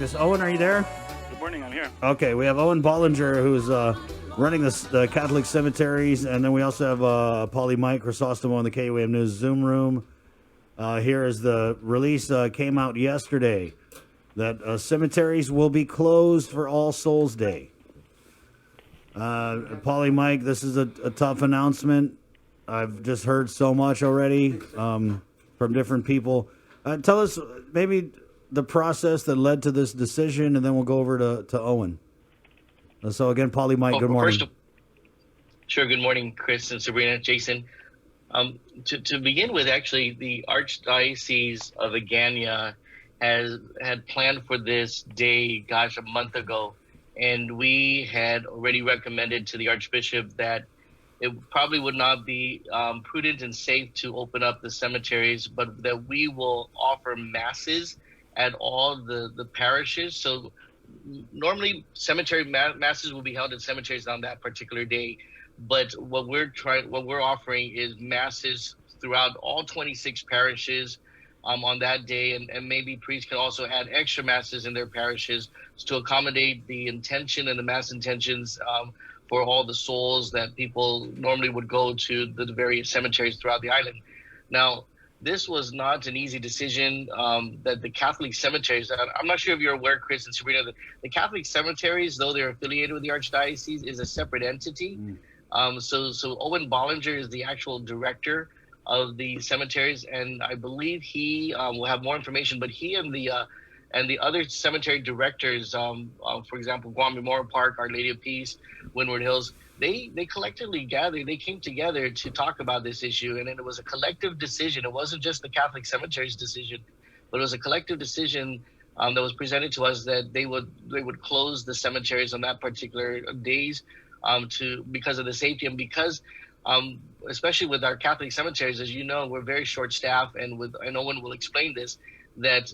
Just Owen, are you there? Good morning, I'm here. Okay, we have Owen Bollinger, who's running the Catholic cemeteries, and then we also have Paulie Mike Chrysostomo in the KUAM News Zoom room. Here is the release came out yesterday that cemeteries will be closed for All Souls Day. Paulie Mike, this is a tough announcement. I've just heard so much already from different people. Tell us maybe the process that led to this decision, and then we'll go over to Owen. So again, Paulie Mike, good morning. Sure. Good morning, Chris and Sabrina, Jason. To begin with, actually, the Archdiocese of Agana had planned for this day, a month ago, and we had already recommended to the Archbishop that it probably would not be prudent and safe to open up the cemeteries, but that we will offer masses at all the parishes. So normally cemetery masses will be held in cemeteries on that particular day, but what we're offering is masses throughout all 26 parishes on that day, and maybe priests can also add extra masses in their parishes to accommodate the intention and the mass intentions for all the souls that people normally would go to the various cemeteries throughout the island. Now, this was not an easy decision that the Catholic cemeteries, I'm not sure if you're aware, Chris and Sabrina, that the Catholic cemeteries, though they're affiliated with the Archdiocese, is a separate entity. So Owen Bollinger is the actual director of the cemeteries, and I believe he will have more information, but he and the other cemetery directors, for example, Guam Memorial Park, Our Lady of Peace, Windward Hills, they collectively gathered, they came together to talk about this issue, and it was a collective decision. It wasn't just the Catholic cemeteries decision, but it was a collective decision that was presented to us that they would close the cemeteries on that particular days because of the safety, and because especially with our Catholic cemeteries, as you know, we're very short staffed, and no one will explain this, that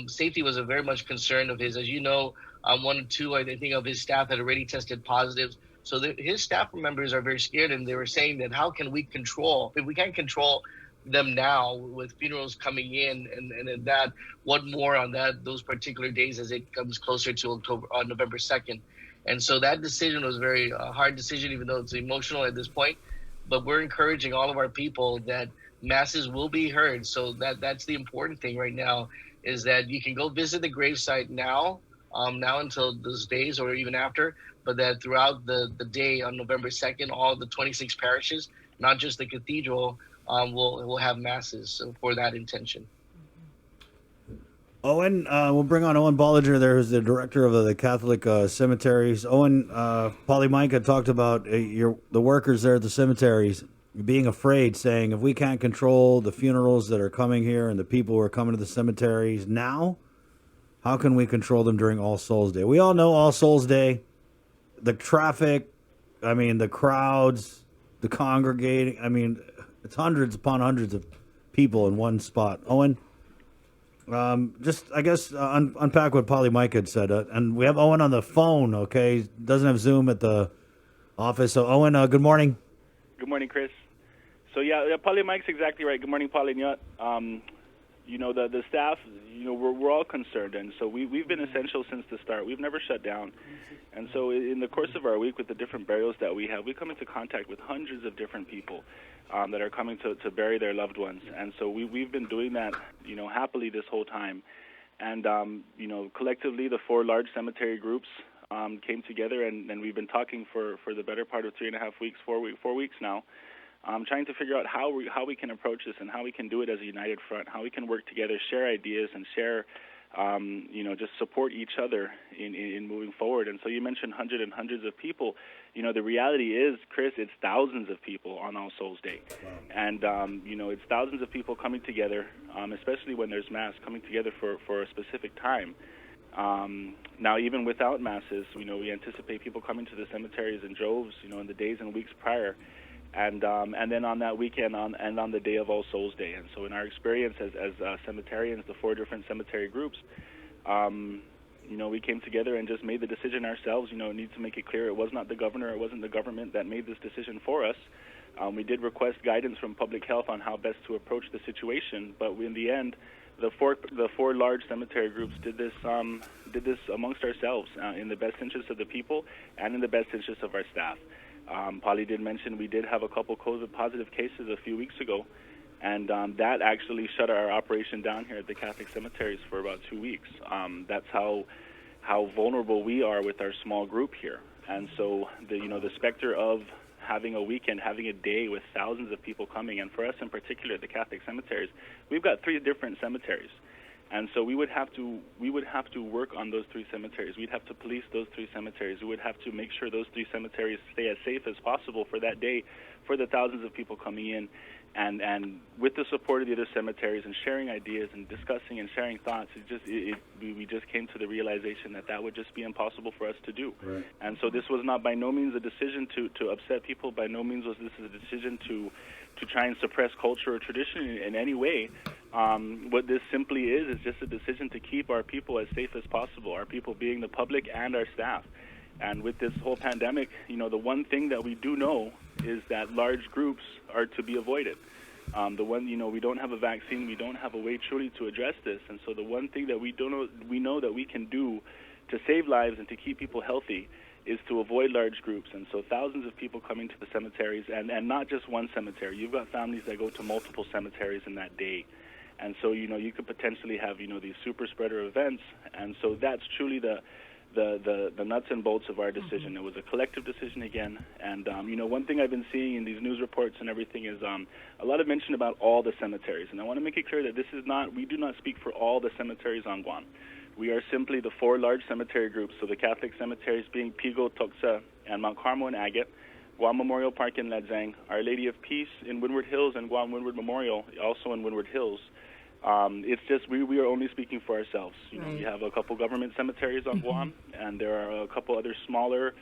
safety was a very much concern of his. As you know, one or two, I think, of his staff had already tested positive. So his staff members are very scared, and they were saying that how can we control, if we can't control them now with funerals coming in and that, what more on those particular days as it comes closer to November 2nd. And so that decision was a very hard decision, even though it's emotional at this point. But we're encouraging all of our people that masses will be heard. So that's the important thing right now, is that you can go visit the gravesite now until those days or even after, but that throughout the day on November 2nd, all the 26 parishes, not just the cathedral, will have masses for that intention. Owen, we'll bring on Owen Bollinger there, who's the director of the Catholic cemeteries. Owen, Paulie Mike had talked about the workers there at the cemeteries being afraid, saying if we can't control the funerals that are coming here and the people who are coming to the cemeteries now, how can we control them during All Souls Day? We all know All Souls Day, the traffic, the crowds, the congregating. It's hundreds upon hundreds of people in one spot. Owen? Just, I guess, unpack what Paulie Mike had said. And we have Owen on the phone, okay? Doesn't have Zoom at the office. So, Owen, good morning. Good morning, Chris. So, yeah, Paulie Mike's exactly right. Good morning, Paulie. The staff, we're all concerned. And so we've been essential since the start. We've never shut down. And so in the course of our week, with the different burials that we have, we come into contact with hundreds of different people that are coming to bury their loved ones. And so we've been doing that, happily this whole time. And, collectively, the 4 large cemetery groups came together, and we've been talking for the better part of 3.5 weeks, 4 weeks now, trying to figure out how we can approach this and how we can do it as a united front, how we can work together, share ideas, and share, just support each other in moving forward. And so you mentioned hundreds of people. The reality is, Chris, it's thousands of people on All Souls Day. Wow. And, it's thousands of people coming together, especially when there's Mass, coming together for a specific time. Now, even without Masses, we anticipate people coming to the cemeteries in droves, in the days and weeks prior. And then on that weekend and on the day of All Souls Day. And so in our experience as cemeterians, the 4 different cemetery groups, we came together and just made the decision ourselves. Need to make it clear it was not the governor, it wasn't the government that made this decision for us. We did request guidance from public health on how best to approach the situation, but in the end, the four large cemetery groups did this amongst ourselves in the best interest of the people and in the best interest of our staff. Polly did mention we did have a couple COVID positive cases a few weeks ago, and that actually shut our operation down here at the Catholic cemeteries for about 2 weeks. That's how vulnerable we are with our small group here. And so the specter of having a weekend, having a day with thousands of people coming, and for us in particular, the Catholic cemeteries, we've got 3 different cemeteries. And so we would have to work on those 3 cemeteries. We'd have to police those 3 cemeteries. We would have to make sure those 3 cemeteries stay as safe as possible for that day, for the thousands of people coming in, and with the support of the other cemeteries and sharing ideas and discussing and sharing thoughts, we just came to the realization that would just be impossible for us to do. Right. And so this was not by no means a decision to upset people. By no means was this a decision to try and suppress culture or tradition in any way. What this simply is just a decision to keep our people as safe as possible, our people being the public and our staff. And with this whole pandemic, the one thing that we do know is that large groups are to be avoided. We don't have a vaccine, we don't have a way truly to address this. And so the one thing that we know that we can do to save lives and to keep people healthy is to avoid large groups. And so thousands of people coming to the cemeteries, and not just one cemetery. You've got families that go to multiple cemeteries in that day. And so, you could potentially have, these super spreader events. And so that's truly the nuts and bolts of our decision. It was a collective decision again. And, one thing I've been seeing in these news reports and everything is a lot of mention about all the cemeteries. And I want to make it clear that we do not speak for all the cemeteries on Guam. We are simply the 4 large cemetery groups, so the Catholic cemeteries being Pigo, Toxa, and Mount Carmel and Agate, Guam Memorial Park in Ladzang, Our Lady of Peace in Windward Hills, and Guam Windward Memorial, also in Windward Hills. It's just we are only speaking for ourselves. We have a couple government cemeteries on Guam, and there are a couple other smaller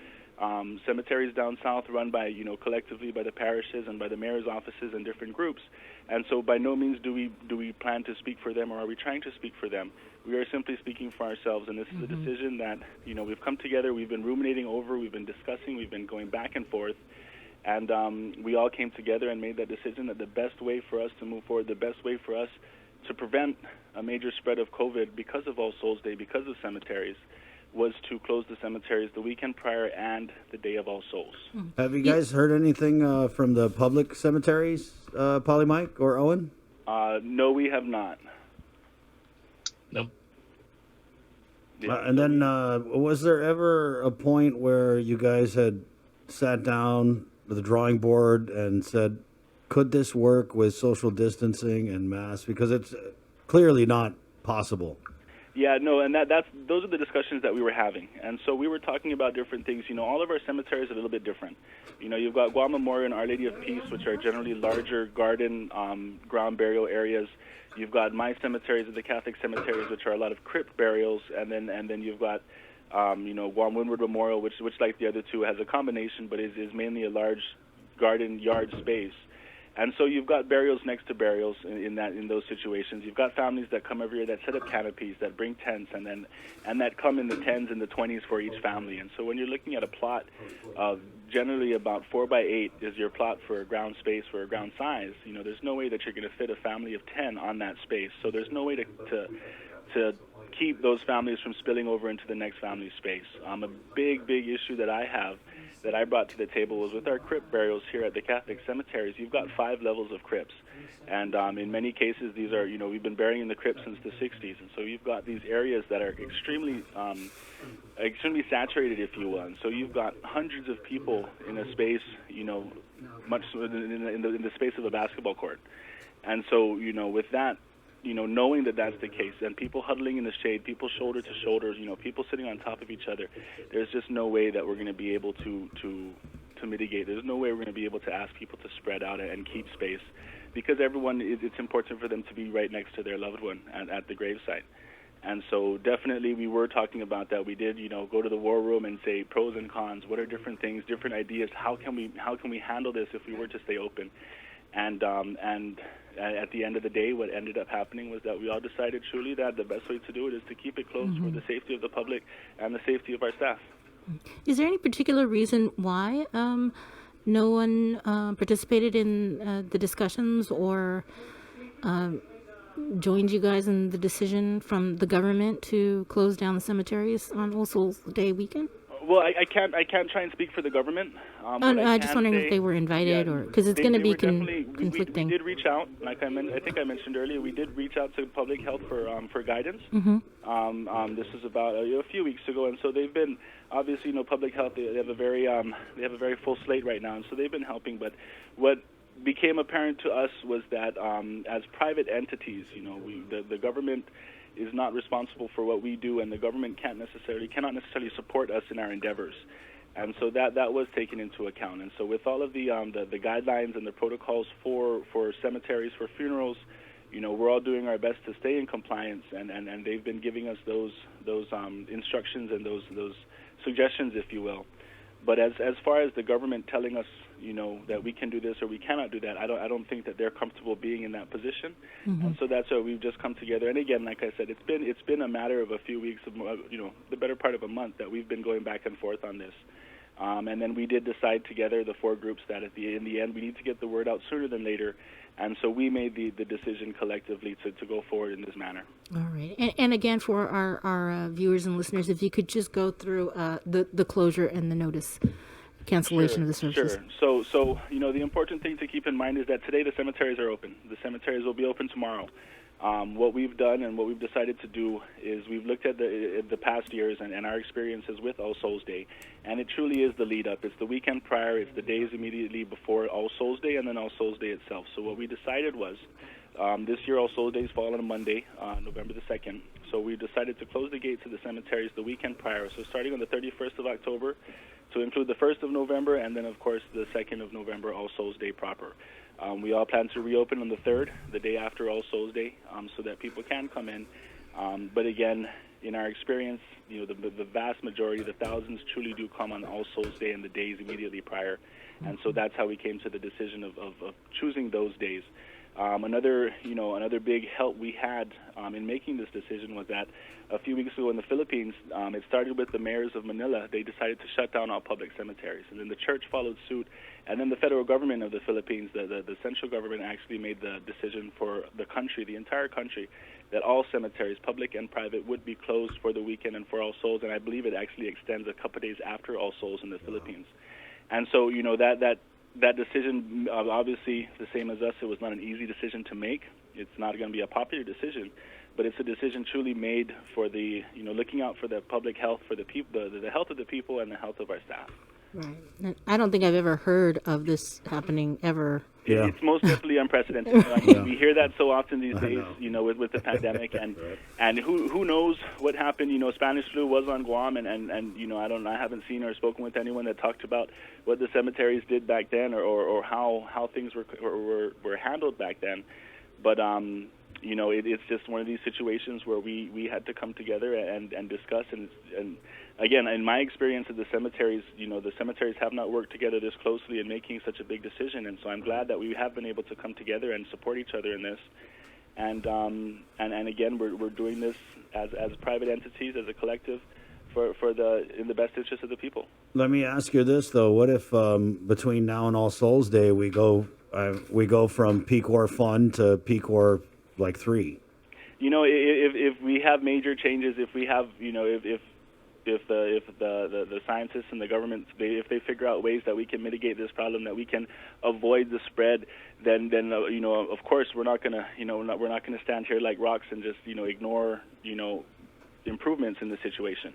cemeteries down south run by, collectively by the parishes and by the mayor's offices and different groups. And so by no means do we plan to speak for them, or are we trying to speak for them. We are simply speaking for ourselves, and this is a decision that, we've come together, we've been ruminating over, we've been discussing, we've been going back and forth, and we all came together and made that decision that the best way for us to move forward, the best way for us to prevent a major spread of COVID because of All Souls Day, because of cemeteries, was to close the cemeteries the weekend prior and the day of All Souls. Have you guys heard anything from the public cemeteries, Polly Mike or Owen? No, we have not. Nope. And then was there ever a point where you guys had sat down with the drawing board and said, could this work with social distancing and masks? Because it's clearly not possible. Yeah, no, and those are the discussions that we were having. And so we were talking about different things. All of our cemeteries are a little bit different. You've got Guam Memorial and Our Lady of Peace, which are generally larger garden ground burial areas. You've got my cemeteries and the Catholic cemeteries, which are a lot of crypt burials, and then you've got Guam Windward Memorial, which like the other two has a combination, but is mainly a large garden yard space. And so you've got burials next to burials in those situations. You've got families that come every year that set up canopies, that bring tents, and that come in the 10s and the 20s for each family. And so when you're looking at a plot of generally about 4 by 8 is your plot for a ground space, for a ground size, there's no way that you're going to fit a family of 10 on that space. So there's no way to keep those families from spilling over into the next family space. A big issue that I brought to the table was with our crypt burials here at the Catholic cemeteries. You've got 5 levels of crypts, and in many cases these are, we've been burying in the crypts since the 60s, and so you've got these areas that are extremely saturated, if you will, and so you've got hundreds of people in a space, much in the space of a basketball court, and so with that. Knowing that that's the case, and people huddling in the shade, people shoulder to shoulders, people sitting on top of each other, there's just no way that we're going to be able to mitigate. There's no way we're going to be able to ask people to spread out and keep space, because it's important for them to be right next to their loved one at the gravesite. And so definitely we were talking about that. We did, go to the war room and say pros and cons. What are different things, different ideas? How can we handle this if we were to stay open? And at the end of the day, what ended up happening was that we all decided truly that the best way to do it is to keep it closed for the safety of the public and the safety of our staff. Is there any particular reason why no one participated in the discussions or joined you guys in the decision from the government to close down the cemeteries on All Souls Day weekend? Well, I can't try and speak for the government. Oh, no, I'm just wondering if they were invited, or because it's going to be conflicting. We did reach out, like I think I mentioned earlier. We did reach out to public health for guidance. This is about a few weeks ago, and so they've been obviously, public health. They have a very full slate right now, and so they've been helping. But what became apparent to us was that as private entities, the government is not responsible for what we do, and the government cannot necessarily support us in our endeavors. And so that was taken into account. And so with all of the guidelines and the protocols for cemeteries, for funerals, we're all doing our best to stay in compliance, and they've been giving us those instructions and those suggestions, if you will. But as far as the government telling us, that we can do this or we cannot do that, I don't think that they're comfortable being in that position. And so that's why we've just come together. And again, like I said, it's been a matter of a few weeks, the better part of a month that we've been going back and forth on this. And then we did decide together, the four groups, that in the end we need to get the word out sooner than later. And so we made the decision collectively to go forward in this manner. All right. And again, for our viewers and listeners, if you could just go through the closure and the notice cancellation of the services. Sure. So the important thing to keep in mind is that today the cemeteries are open. The cemeteries will be open tomorrow. What we've done and what we've decided to do is we've looked at the past years and our experiences with All Souls Day, and it truly is the lead up. It's the weekend prior, it's the days immediately before All Souls Day, and then All Souls Day itself. So what we decided was this year All Souls Days fall on a Monday, November the 2nd. So we decided to close the gates of the cemeteries the weekend prior. So starting on the 31st of October to include the 1st of November, and then of course the 2nd of November, All Souls Day proper. We all plan to reopen on the 3rd, the day after All Souls Day, so that people can come in. But again, in our experience, the vast majority, the thousands, truly do come on All Souls Day and the days immediately prior. And so that's how we came to the decision of choosing those days. Another big help we had in making this decision was that a few weeks ago in the Philippines, it started with the mayors of Manila. They decided to shut down all public cemeteries, and then the church followed suit, and then the federal government of the Philippines, the central government, actually made the decision for the country, the entire country, that all cemeteries, public and private, would be closed for the weekend and for All Souls, and I believe it actually extends a couple days after All Souls in the Philippines. And so that decision, obviously, the same as us, it was not an easy decision to make. It's not going to be a popular decision, but it's a decision truly made for the, looking out for the public health, for the people, the health of the people and the health of our staff. Right. And I don't think I've ever heard of this happening ever. Yeah. It's most definitely unprecedented. We hear that so often these days, with the pandemic, and who knows what happened. Spanish flu was on Guam, and I haven't seen or spoken with anyone that talked about what the cemeteries did back then, or how things were handled back then. But it's just one of these situations where we had to come together and discuss. And again, in my experience at the cemeteries, the cemeteries have not worked together this closely in making such a big decision. And so I'm glad that we have been able to come together and support each other in this. And again, we're doing this as private entities, as a collective, in the best interest of the people. Let me ask you this though: what if between now and All Souls Day we go from Pecor Fund to Pecor 3? If we have major changes, if we have, if the scientists and the government, if they figure out ways that we can mitigate this problem, that we can avoid the spread, then of course we're not gonna stand here like rocks and just ignore improvements in the situation.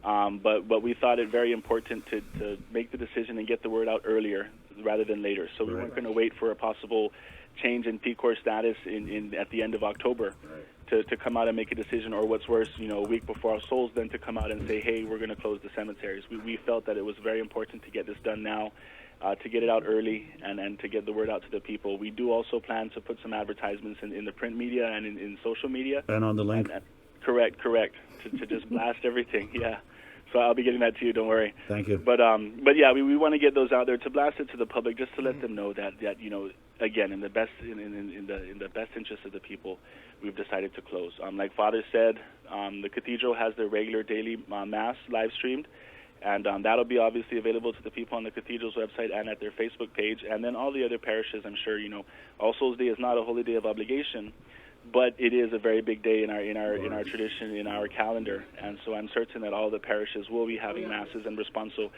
But we thought it very important to make the decision and get the word out earlier rather than later. So we weren't going to wait for a possible change in Pecor status at the end of October to come out and make a decision, or what's worse, a week before All Souls, then to come out and say, hey, we're going to close the cemeteries. We felt that it was very important to get this done now, to get it out early and to get the word out to the people. We do also plan to put some advertisements in the print media and in social media. And on the link. Correct. To just blast everything, yeah. So I'll be getting that to you, don't worry. Thank you. But yeah, we want to get those out there to blast it to the public, just to let them know that again, in the best interest of the people, we've decided to close. Like Father said, the cathedral has their regular daily mass live streamed, and that'll be obviously available to the people on the cathedral's website and at their Facebook page, and then all the other parishes. I'm sure All Souls Day is not a holy day of obligation, but it is a very big day in our tradition, in our calendar, and so I'm certain that all the parishes will be having masses and responso,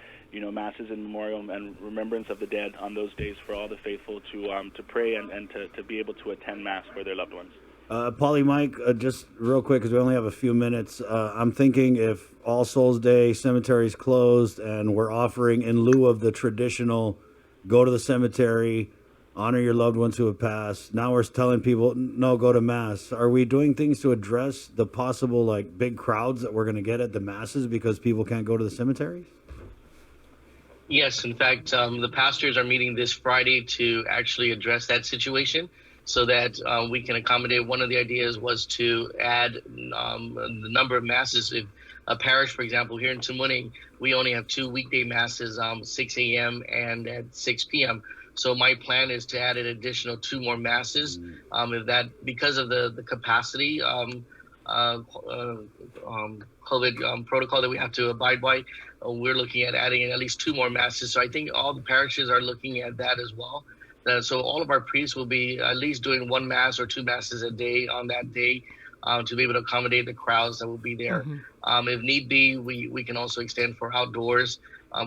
masses in memoriam and remembrance of the dead on those days for all the faithful to pray and to be able to attend mass for their loved ones. Polly Mike, just real quick, because we only have a few minutes. I'm thinking if All Souls Day cemetery's closed and we're offering in lieu of the traditional, go to the cemetery, honor your loved ones who have passed. Now we're telling people, no, go to mass. Are we doing things to address the possible like big crowds that we're going to get at the masses because people can't go to the cemeteries? Yes, in fact, the pastors are meeting this Friday to actually address that situation so that we can accommodate. One of the ideas was to add the number of masses. If a parish, for example, here in Tumuning, we only have 2 weekday masses, 6 a.m. and at 6 p.m. So my plan is to add an additional 2 more masses. If that, because of the capacity COVID protocol that we have to abide by, we're looking at adding at least 2 more masses. So I think all the parishes are looking at that as well. So all of our priests will be at least doing 1 mass or 2 masses a day on that day to be able to accommodate the crowds that will be there. If need be, we can also extend for outdoors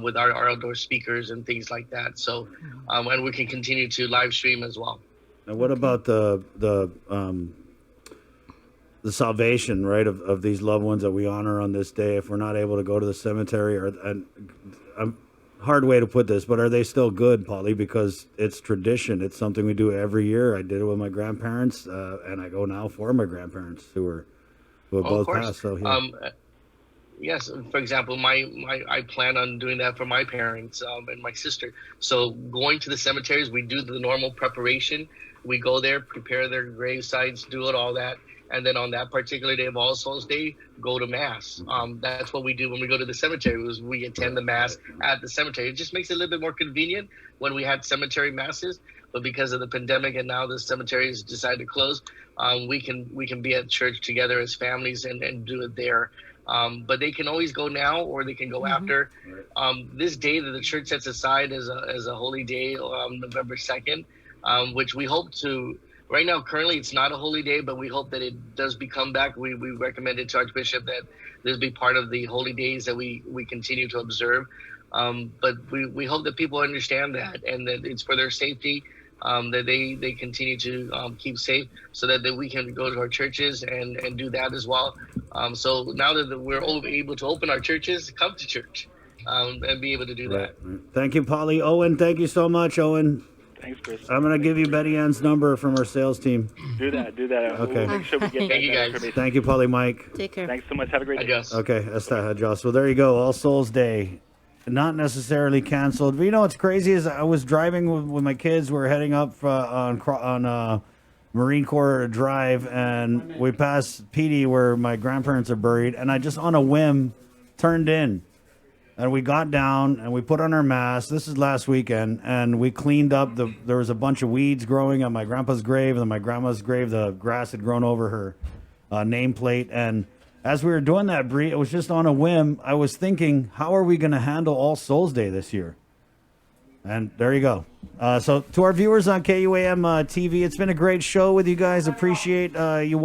with our outdoor speakers and things like that. So, and we can continue to live stream as well. And what about the salvation, right, of these loved ones that we honor on this day? If we're not able to go to the cemetery, hard way to put this, but are they still good, Polly? Because it's tradition. It's something we do every year. I did it with my grandparents, and I go now for my grandparents who have both passed. So yeah. Yes, for example, I plan on doing that for my parents and my sister. So going to the cemeteries, we do the normal preparation. We go there, prepare their grave sites, do it all that. And then on that particular day of All Souls Day, go to Mass. That's what we do when we go to the cemetery, is we attend the Mass at the cemetery. It just makes it a little bit more convenient when we had cemetery masses. But because of the pandemic and now the cemeteries decided to close, we can be at church together as families and do it there. But they can always go now, or they can go after. This day that the church sets aside as a holy day, November 2nd, which we hope to. Right now, currently, it's not a holy day, but we hope that it does become back. We recommended to Archbishop that this be part of the holy days that we continue to observe. But we hope that people understand that and that it's for their safety, that they continue to keep safe so that we can go to our churches and do that as well. So now that we're able to open our churches, come to church and be able to do that. Thank you, Polly. Owen, thank you so much, Owen. Thanks, Chris. I'm going to give you Betty Ann's number from our sales team. Do that. Okay. We'll make sure we get Thank you, guys. information. Thank you, Polly Mike. Take care. Thanks so much. Have a great day. Adios. Okay, adios. Well, there you go. All Souls Day. Not necessarily canceled. But you know what's crazy is I was driving with my kids. We were heading up on Marine Corps Drive, and we passed Petey where my grandparents are buried, and I just on a whim turned in. And we got down and we put on our masks. This is last weekend, and we cleaned up. There was a bunch of weeds growing on my grandpa's grave, and then my grandma's grave. The grass had grown over her nameplate. And as we were doing that, Bree, it was just on a whim. I was thinking, how are we going to handle All Souls Day this year? And there you go. So to our viewers on KUAM TV, it's been a great show with you guys. Appreciate you watching.